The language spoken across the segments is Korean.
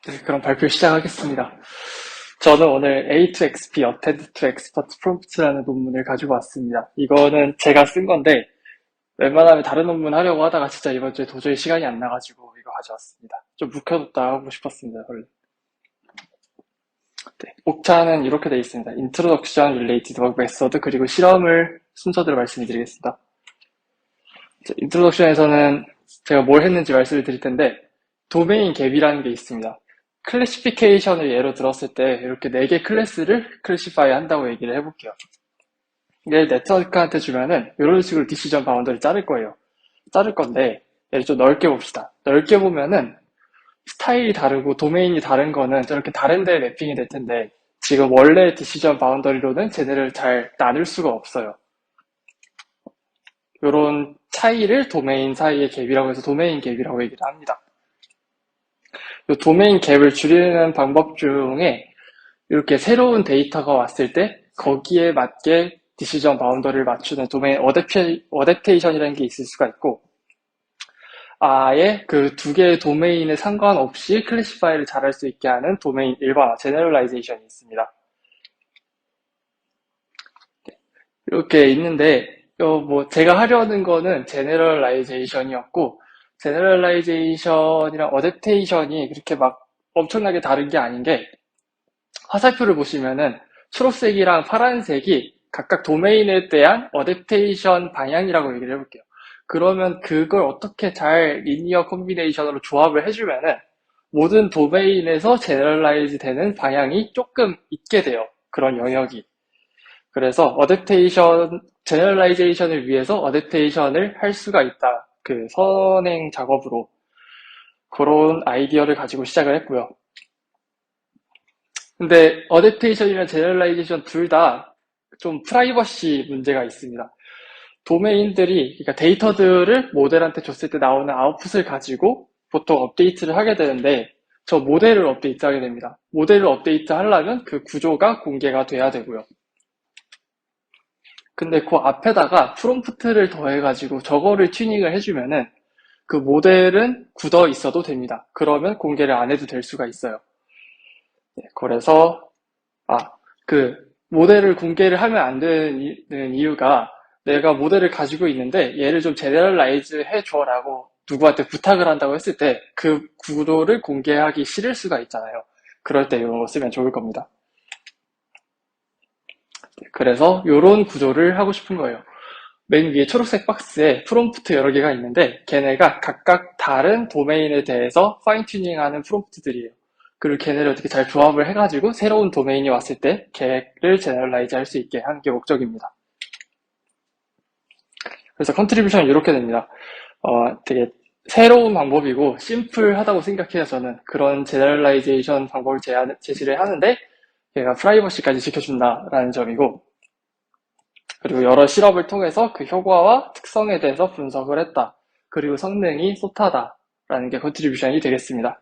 네, 그럼 발표 시작하겠습니다. 저는 오늘 A to XP, Attend to Expert Prompt라는 논문을 가지고 왔습니다. 이거는 제가 쓴 건데, 웬만하면 다른 논문 하려고 하다가 진짜 이번 주에 도저히 시간이 안 나가지고 이거 가져왔습니다. 좀 묵혀뒀다 하고 싶었습니다, 원래. 네, 목차는 이렇게 되어 있습니다. Introduction, Related Work Method, 그리고 실험을 순서대로 말씀드리겠습니다. 인트로덕션에서는 제가 뭘 했는지 말씀을 드릴 텐데, 도메인 갭이라는 게 있습니다. 클래시피케이션을 예로 들었을 때 이렇게 4개 클래스를 클래시파이 한다고 얘기를 해볼게요. 얘를 네트워크한테 주면은 이런 식으로 디시전 바운더를 자를 거예요. 자를 건데 얘를 좀 넓게 봅시다. 넓게 보면은 스타일이 다르고 도메인이 다른 거는 저렇게 다른 데에 매핑이 될 텐데 지금 원래 디시전 바운더리로는 쟤네를 잘 나눌 수가 없어요. 이런 차이를 도메인 사이의 갭이라고 해서 도메인 갭이라고 얘기를 합니다. 이 도메인 갭을 줄이는 방법 중에 이렇게 새로운 데이터가 왔을 때 거기에 맞게 디시전 바운더리를 맞추는 도메인 어댑테이션이라는 게 있을 수가 있고, 아예 그 두 개의 도메인에 상관없이 클래시파이를 잘할 수 있게 하는 도메인 일반화 제너럴라이제이션이 있습니다. 이렇게 있는데 뭐 제가 하려는 거는 제너럴라이제이션이었고, 제너럴라이제이션이랑 어댑테이션이 그렇게 막 엄청나게 다른 게 아닌 게, 화살표를 보시면은 초록색이랑 파란색이 각각 도메인에 대한 어댑테이션 방향이라고 얘기를 해볼게요. 그러면 그걸 어떻게 잘 리니어 콤비네이션으로 조합을 해주면은 모든 도메인에서 제너럴라이즈 되는 방향이 조금 있게 돼요. 그런 영역이. 그래서 제너럴라이제이션을 위해서 어댑테이션을 할 수가 있다. 그 선행 작업으로 그런 아이디어를 가지고 시작을 했고요. 근데 어댑테이션이랑 제너럴라이제이션 둘 다 좀 프라이버시 문제가 있습니다. 도메인들이, 그러니까 데이터들을 모델한테 줬을 때 나오는 아웃풋을 가지고 보통 업데이트를 하게 되는데, 저 모델을 업데이트하게 됩니다. 모델을 업데이트 하려면 그 구조가 공개가 돼야 되고요. 근데 그 앞에다가 프롬프트를 더해가지고 저거를 튜닝을 해주면은 그 모델은 굳어 있어도 됩니다. 그러면 공개를 안 해도 될 수가 있어요. 네, 그래서 그 모델을 공개를 하면 안 되는 이유가, 내가 모델을 가지고 있는데 얘를 좀 제너럴라이즈 해줘라고 누구한테 부탁을 한다고 했을 때 그 구도를 공개하기 싫을 수가 있잖아요. 그럴 때 이런 거 쓰면 좋을 겁니다. 그래서 이런 구조를 하고 싶은 거예요. 맨 위에 초록색 박스에 프롬프트 여러 개가 있는데 걔네가 각각 다른 도메인에 대해서 파인 튜닝하는 프롬프트들이에요. 그리고 걔네를 어떻게 잘 조합을 해가지고 새로운 도메인이 왔을 때 걔를 제너럴라이즈 할 수 있게 하는 게 목적입니다. 그래서 컨트리뷰션은 이렇게 됩니다. 되게 새로운 방법이고 심플하다고 생각해요. 저는 그런 제너럴라이제이션 방법을 제시를 하는데 얘가 프라이버시까지 지켜준다라는 점이고, 그리고 여러 실험을 통해서 그 효과와 특성에 대해서 분석을 했다. 그리고 성능이 쏟하다라는 게 컨트리뷰션이 되겠습니다.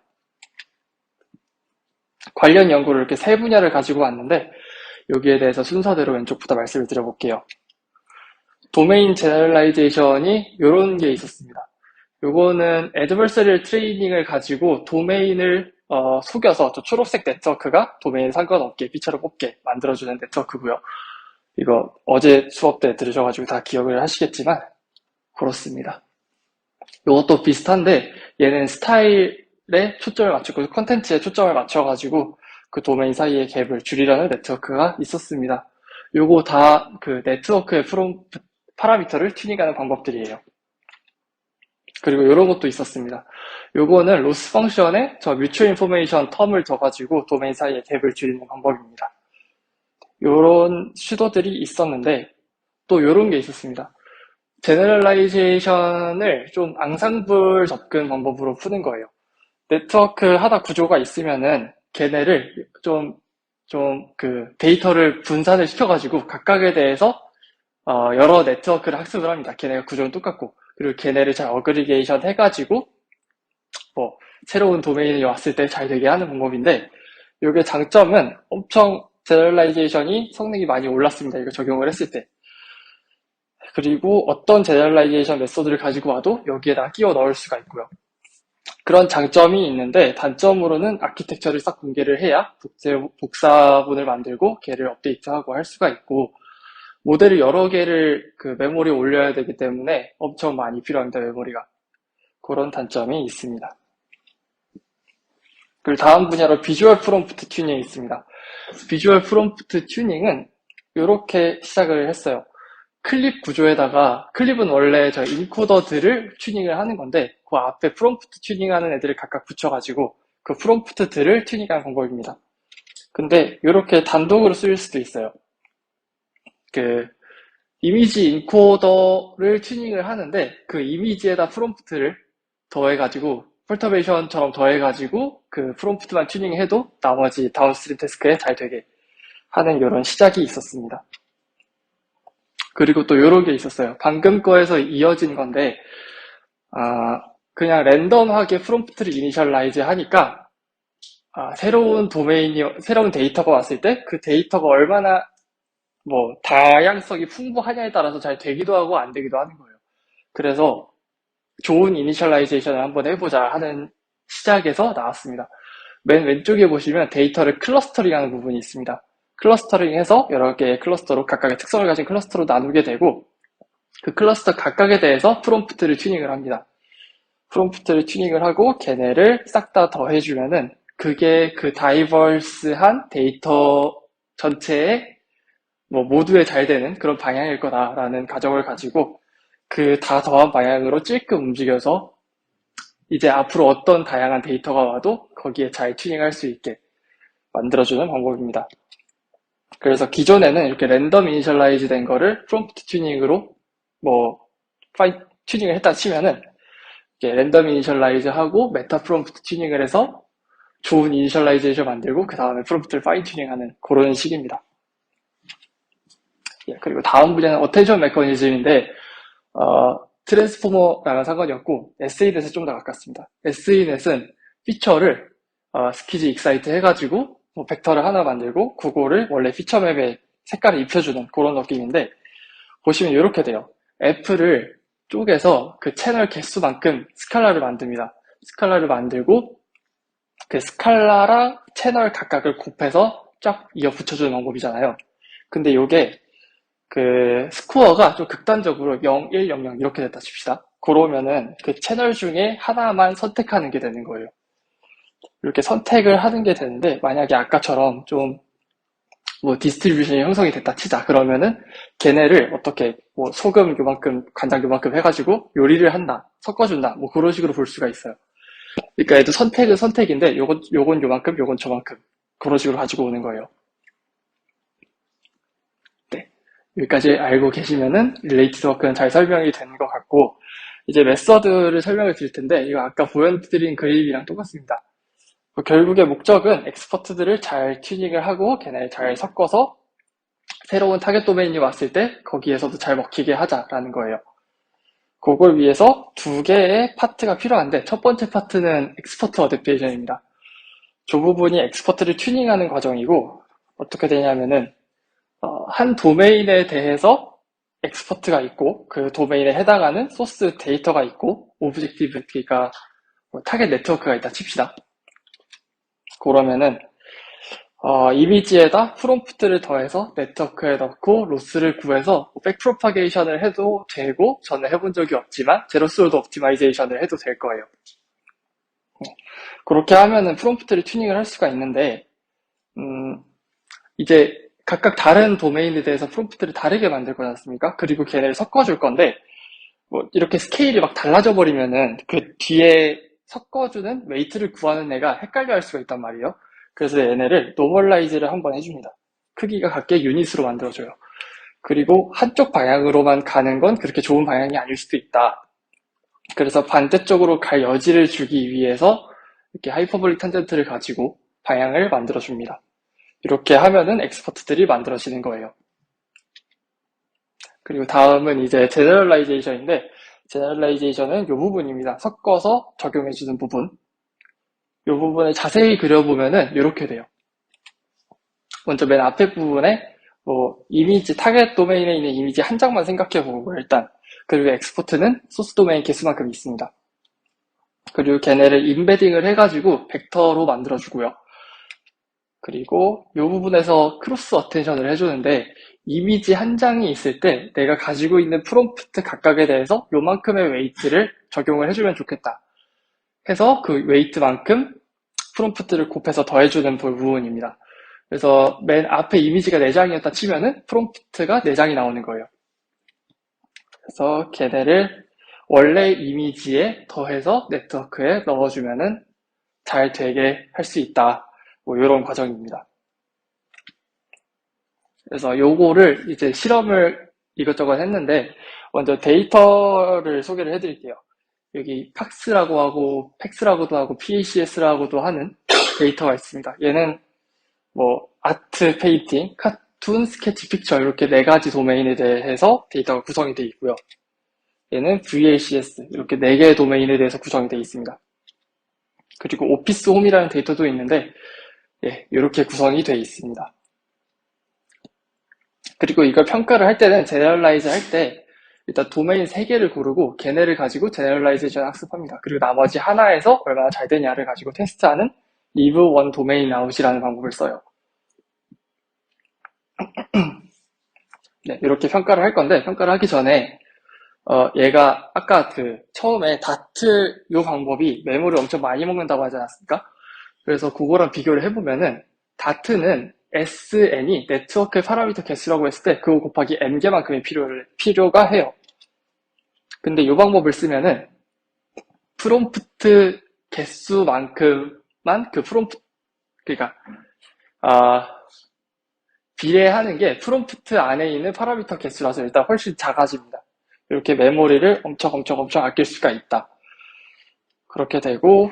관련 연구를 이렇게 세 분야를 가지고 왔는데 여기에 대해서 순서대로 왼쪽부터 말씀을 드려볼게요. 도메인 제너럴라이제이션이 이런 게 있었습니다. 요거는 애드버서리얼 트레이닝을 가지고 도메인을 속여서 저 초록색 네트워크가 도메인 상관없게 빛처럼 뽑게 만들어주는 네트워크고요. 이거 어제 수업 때 들으셔가지고 다 기억을 하시겠지만 그렇습니다. 이것도 비슷한데 얘는 스타일에 초점을 맞추고 컨텐츠에 초점을 맞춰가지고 그 도메인 사이의 갭을 줄이려는 네트워크가 있었습니다. 요거 다 그 네트워크의 파라미터를 튜닝하는 방법들이에요. 그리고 이런 것도 있었습니다. 요거는 로스 펑션에 저 뮤추얼 인포메이션 텀을 둬가지고 도메인 사이의 갭을 줄이는 방법입니다. 요런 시도들이 있었는데 또 요런 게 있었습니다. 제너럴라이제이션을 좀 앙상블 접근 방법으로 푸는 거예요. 네트워크 하나 구조가 있으면은 걔네를 그 데이터를 분산을 시켜가지고 각각에 대해서 여러 네트워크를 학습을 합니다. 걔네가 구조는 똑같고, 그리고 걔네를 잘 어그리게이션 해가지고 뭐 새로운 도메인이 왔을 때 잘 되게 하는 방법인데, 이게 장점은 엄청 제너럴라이제이션이 성능이 많이 올랐습니다. 이거 적용을 했을 때. 그리고 어떤 제너럴라이제이션 메소드를 가지고 와도 여기에다 끼워 넣을 수가 있고요. 그런 장점이 있는데 단점으로는 아키텍처를 싹 공개를 해야 복사본을 만들고 걔를 업데이트하고 할 수가 있고 모델을 여러 개를 그 메모리에 올려야 되기 때문에 엄청 많이 필요합니다, 메모리가. 그런 단점이 있습니다. 그리고 다음 분야로 비주얼 프롬프트 튜닝이 있습니다. 비주얼 프롬프트 튜닝은 이렇게 시작을 했어요. 클립 구조에다가 클립은 원래 저 인코더들을 튜닝을 하는 건데 그 앞에 프롬프트 튜닝하는 애들을 각각 붙여가지고 그 프롬프트들을 튜닝하는 방법입니다. 근데 이렇게 단독으로 쓰일 수도 있어요. 그 이미지 인코더를 튜닝을 하는데 그 이미지에다 프롬프트를 더해가지고 펄터베이션처럼 더해가지고 그 프롬프트만 튜닝해도 나머지 다운스트림 태스크에 잘 되게 하는 이런 시작이 있었습니다. 그리고 또 이런 게 있었어요. 방금 거에서 이어진 건데 그냥 랜덤하게 프롬프트를 이니셜라이즈 하니까 새로운 새로운 데이터가 왔을 때 그 데이터가 얼마나 다양성이 풍부하냐에 따라서 잘 되기도 하고 안 되기도 하는 거예요. 그래서 좋은 이니셜라이제이션을 한번 해보자 하는 시작에서 나왔습니다. 맨 왼쪽에 보시면 데이터를 클러스터링하는 부분이 있습니다. 클러스터링해서 여러 개의 클러스터로 각각의 특성을 가진 클러스터로 나누게 되고 그 클러스터 각각에 대해서 프롬프트를 튜닝을 합니다. 프롬프트를 튜닝을 하고 걔네를 싹 다 더해주면은 그게 그 다이버스한 데이터 전체에 모두에 잘 되는 그런 방향일 거다라는 가정을 가지고 그 다 더한 방향으로 찔끔 움직여서 이제 앞으로 어떤 다양한 데이터가 와도 거기에 잘 튜닝할 수 있게 만들어주는 방법입니다. 그래서 기존에는 이렇게 랜덤 이니셜라이즈 된 거를 프롬프트 튜닝으로 파인 튜닝을 했다 치면은 이렇게 랜덤 이니셜라이즈 하고 메타 프롬프트 튜닝을 해서 좋은 이니셜라이제이션 만들고 그 다음에 프롬프트를 파인 튜닝하는 그런 식입니다. 그리고 다음 분야는 어텐션 메커니즘인데 트랜스포머랑은 상관이 없고 SENet에 좀 더 가깝습니다. SENet은 피처를 스키즈 익사이트 해가지고 벡터를 하나 만들고 그거를 원래 피처맵에 색깔을 입혀주는 그런 느낌인데 보시면 이렇게 돼요. F를 쪼개서 그 채널 개수만큼 스칼라를 만듭니다. 스칼라를 만들고 그 스칼라랑 채널 각각을 곱해서 쫙 이어 붙여주는 방법이잖아요. 근데 이게 그 스코어가 좀 극단적으로 0, 1, 0, 0 이렇게 됐다 칩시다. 그러면은 그 채널 중에 하나만 선택하는 게 되는 거예요. 이렇게 선택을 하는 게 되는데 만약에 아까처럼 좀 디스트리뷰션이 형성이 됐다 치자. 그러면은 걔네를 어떻게 소금 요만큼, 간장 요만큼 해가지고 요리를 한다, 섞어준다, 그런 식으로 볼 수가 있어요. 그러니까 얘도 선택은 선택인데 요건 요만큼, 요건 저만큼 그런 식으로 가지고 오는 거예요. 네, 여기까지 알고 계시면은 릴레이티드 워크는 잘 설명이 되는 것 같고 이제 메서드를 설명을 드릴 텐데 이거 아까 보여드린 그림이랑 똑같습니다. 결국의 목적은 엑스퍼트들을 잘 튜닝을 하고 걔네를 잘 섞어서 새로운 타겟 도메인이 왔을 때 거기에서도 잘 먹히게 하자라는 거예요. 그걸 위해서 두 개의 파트가 필요한데 첫 번째 파트는 엑스퍼트 어댑테이션입니다. 저 부분이 엑스퍼트를 튜닝하는 과정이고 어떻게 되냐면은 한 도메인에 대해서 엑스퍼트가 있고 그 도메인에 해당하는 소스 데이터가 있고 오브젝티브 그러니까 타겟 네트워크가 있다 칩시다. 그러면은 이미지에다 프롬프트를 더해서 네트워크에 넣고 로스를 구해서 백프로파게이션을 해도 되고 저는 해본 적이 없지만 제로스로드 옵티마이제이션을 해도 될 거예요. 그렇게 하면은 프롬프트를 튜닝을 할 수가 있는데 이제 각각 다른 도메인에 대해서 프롬프트를 다르게 만들 거지 않습니까? 그리고 걔네를 섞어줄 건데 이렇게 스케일이 막 달라져 버리면은 그 뒤에 섞어주는 웨이트를 구하는 애가 헷갈려 할 수가 있단 말이에요. 그래서 얘네를 노멀라이즈를 한번 해줍니다. 크기가 같게 유닛으로 만들어줘요. 그리고 한쪽 방향으로만 가는 건 그렇게 좋은 방향이 아닐 수도 있다. 그래서 반대쪽으로 갈 여지를 주기 위해서 이렇게 하이퍼볼릭 탄젠트를 가지고 방향을 만들어줍니다. 이렇게 하면은 엑스퍼트들이 만들어지는 거예요. 그리고 다음은 이제 제너럴라이제이션인데 제너럴라이제이션은 이 부분입니다. 섞어서 적용해주는 부분. 이 부분을 자세히 그려보면은 이렇게 돼요. 먼저 맨 앞에 부분에 이미지 타겟 도메인에 있는 이미지 한 장만 생각해보고 일단 그리고 엑스포트는 소스 도메인 개수만큼 있습니다. 그리고 걔네를 임베딩을 해가지고 벡터로 만들어주고요. 그리고 이 부분에서 크로스 어텐션을 해주는데 이미지 한 장이 있을 때 내가 가지고 있는 프롬프트 각각에 대해서 요만큼의 웨이트를 적용을 해주면 좋겠다 해서 그 웨이트만큼 프롬프트를 곱해서 더해주는 부분입니다. 그래서 맨 앞에 이미지가 4장이었다 치면은 프롬프트가 4장이 나오는 거예요. 그래서 걔네를 원래 이미지에 더해서 네트워크에 넣어주면은 잘 되게 할 수 있다. 뭐 이런 과정입니다. 그래서 요거를 이제 실험을 이것저것 했는데 먼저 데이터를 소개를 해드릴게요. 여기 팍스라고 하고 팩스라고도 하고 PACS라고도 하는 데이터가 있습니다. 얘는 뭐 아트, 페인팅, 카툰, 스케치, 픽처 이렇게 4가지 도메인에 대해서 데이터가 구성이 되어 있고요. 얘는 VLCS 이렇게 4개의 도메인에 대해서 구성이 되어 있습니다. 그리고 오피스 홈이라는 데이터도 있는데 이렇게 구성이 되어 있습니다. 그리고 이걸 평가를 할 때는 제너럴라이즈 할 때 일단 도메인 3개를 고르고 걔네를 가지고 제너럴라이제이션 학습합니다. 그리고 나머지 하나에서 얼마나 잘 되냐를 가지고 테스트하는 leave one domain out이라는 방법을 써요. 네, 이렇게 평가를 할 건데 평가를 하기 전에 얘가 아까 처음에 다트 요 방법이 메모를 엄청 많이 먹는다고 하지 않았습니까? 그래서 그거랑 비교를 해보면은 다트는 SN이 네트워크의 파라미터 개수라고 했을 때 그거 곱하기 N개만큼의 필요가 해요. 근데 이 방법을 쓰면은 프롬프트 개수만큼만 그러니까 비례하는 게 프롬프트 안에 있는 파라미터 개수라서 일단 훨씬 작아집니다. 이렇게 메모리를 엄청 아낄 수가 있다. 그렇게 되고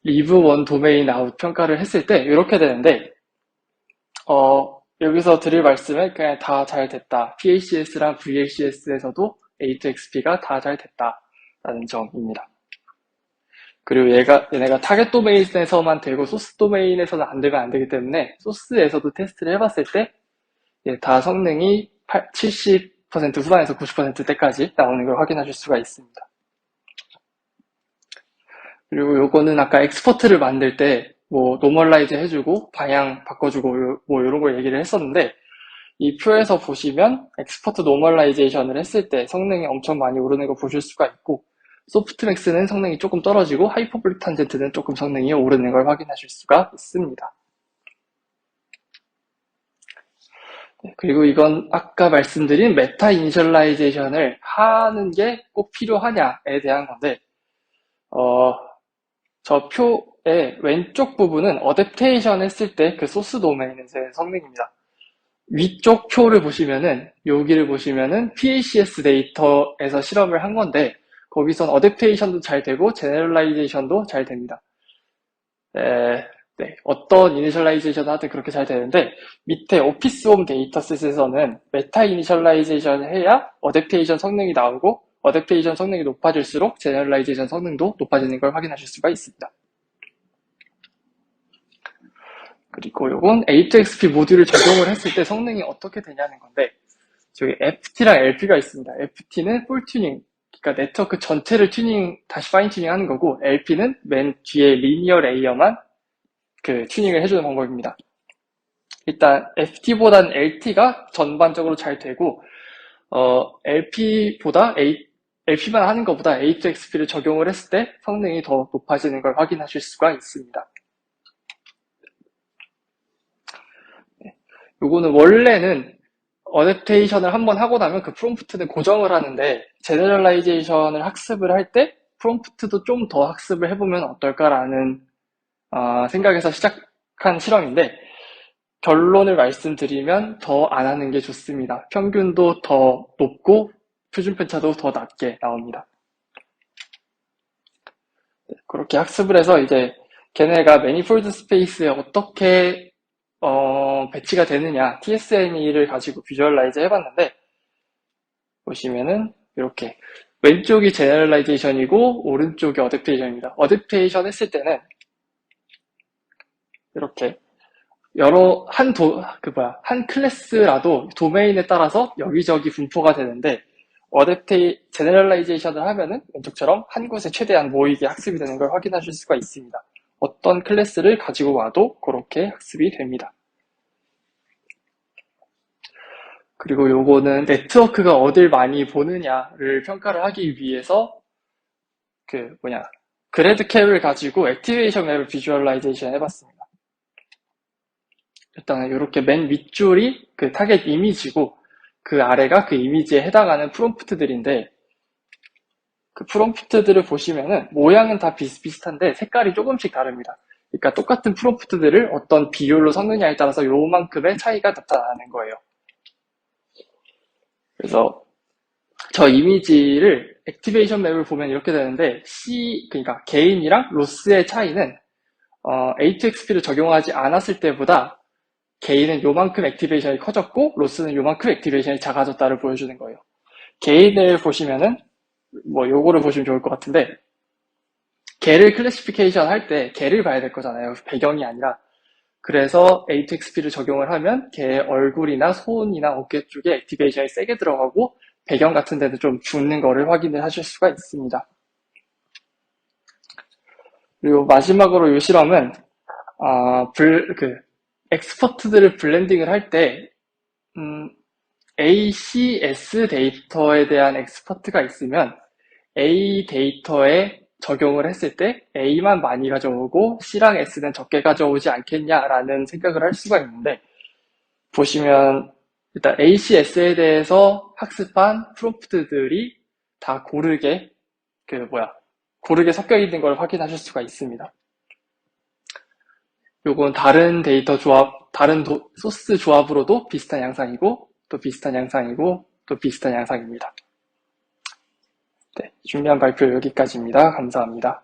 leave one domain out 평가를 했을 때 이렇게 되는데 여기서 드릴 말씀은 그냥 다 잘 됐다. PACS랑 VLCS에서도 A2XP가 다 잘 됐다라는 점입니다. 그리고 얘네가 타겟 도메인에서만 되고 소스 도메인에서는 안 되면 안 되기 때문에 소스에서도 테스트를 해봤을 때 다 성능이 70% 후반에서 90%대까지 나오는 걸 확인하실 수가 있습니다. 그리고 요거는 아까 엑스포트를 만들 때 뭐 노멀라이즈 해주고 방향 바꿔주고 뭐 이런 걸 얘기를 했었는데 이 표에서 보시면 엑스포트 노멀라이제이션을 했을 때 성능이 엄청 많이 오르는 거 보실 수가 있고 소프트맥스는 성능이 조금 떨어지고 하이퍼블릭 탄젠트는 조금 성능이 오르는 걸 확인하실 수가 있습니다. 그리고 이건 아까 말씀드린 메타 이니셜라이제이션을 하는 게 꼭 필요하냐에 대한 건데 저 표의 왼쪽 부분은 어댑테이션 했을 때 그 소스 도메인의 성능입니다. 위쪽 표를 보시면은 여기를 보시면은 PACS 데이터에서 실험을 한 건데 거기선 어댑테이션도 잘 되고 제너럴라이제이션도 잘 됩니다. 어떤 이니셜라이제이션을 하든 그렇게 잘 되는데 밑에 오피스홈 데이터셋에서는 메타 이니셜라이제이션을 해야 어댑테이션 성능이 나오고 어댑테이션 성능이 높아질수록 제너럴라이제이션 성능도 높아지는 걸 확인하실 수가 있습니다. 그리고 이건 A2XP 모듈을 적용을 했을 때 성능이 어떻게 되냐는 건데 저기 FT랑 LP가 있습니다. FT는 풀 튜닝, 그러니까 네트워크 전체를 다시 파인 튜닝 하는 거고 LP는 맨 뒤에 리니어 레이어만 튜닝을 해주는 방법입니다. 일단 FT보다는 LT가 전반적으로 잘 되고 LP만 하는 것보다 A2XP를 적용을 했을 때 성능이 더 높아지는 걸 확인하실 수가 있습니다. 요거는 원래는 어댑테이션을 한번 하고 나면 그 프롬프트는 고정을 하는데 제너럴라이제이션을 학습을 할 때 프롬프트도 좀 더 학습을 해보면 어떨까라는 생각에서 시작한 실험인데 결론을 말씀드리면 더 안 하는 게 좋습니다. 평균도 더 높고 표준 편차도 더 낮게 나옵니다. 그렇게 학습을 해서 이제 걔네가 매니폴드 스페이스에 어떻게 배치가 되느냐 TSNE를 가지고 비주얼라이즈 해봤는데 보시면은 이렇게 왼쪽이 제너럴라이제이션이고 오른쪽이 어댑테이션입니다. 어댑테이션 했을 때는 이렇게 한 클래스라도 도메인에 따라서 여기저기 분포가 되는데 제너럴라이제이션을 하면은 왼쪽처럼 한 곳에 최대한 모이게 학습이 되는 걸 확인하실 수가 있습니다. 어떤 클래스를 가지고 와도 그렇게 학습이 됩니다. 그리고 요거는 네트워크가 어딜 많이 보느냐를 평가를 하기 위해서 그래드캡을 가지고 액티베이션 맵을 비주얼라이제이션 해봤습니다. 일단은 이렇게 맨 윗줄이 그 타겟 이미지고 그 아래가 그 이미지에 해당하는 프롬프트들인데 그 프롬프트들을 보시면은 모양은 다 비슷비슷한데 색깔이 조금씩 다릅니다. 그러니까 똑같은 프롬프트들을 어떤 비율로 섞느냐에 따라서 요만큼의 차이가 나타나는 거예요. 그래서 저 이미지를 액티베이션 맵을 보면 이렇게 되는데 그러니까 게인이랑 로스의 차이는 A2XP를 적용하지 않았을 때보다 게인은 요만큼 액티베이션이 커졌고 로스는 요만큼 액티베이션이 작아졌다를 보여주는 거예요. 게인을 보시면은 요거를 보시면 좋을 것 같은데 개를 클래시피케이션 할 때 개를 봐야 될 거잖아요. 배경이 아니라. 그래서 A2XP를 적용을 하면 개의 얼굴이나 손이나 어깨 쪽에 액티베이션이 세게 들어가고 배경 같은 데는 좀 죽는 거를 확인을 하실 수가 있습니다. 그리고 마지막으로 이 실험은 엑스퍼트들을 블렌딩을 할 때 ACS 데이터에 대한 엑스퍼트가 있으면 A 데이터에 적용을 했을 때 A만 많이 가져오고 C랑 S는 적게 가져오지 않겠냐라는 생각을 할 수가 있는데 보시면 일단 ACS에 대해서 학습한 프롬프트들이 다 고르게 섞여 있는 걸 확인하실 수가 있습니다. 요건 다른 데이터 조합, 소스 조합으로도 비슷한 양상이고 또 비슷한 양상이고 또 비슷한 양상입니다. 네, 준비한 발표 여기까지입니다. 감사합니다.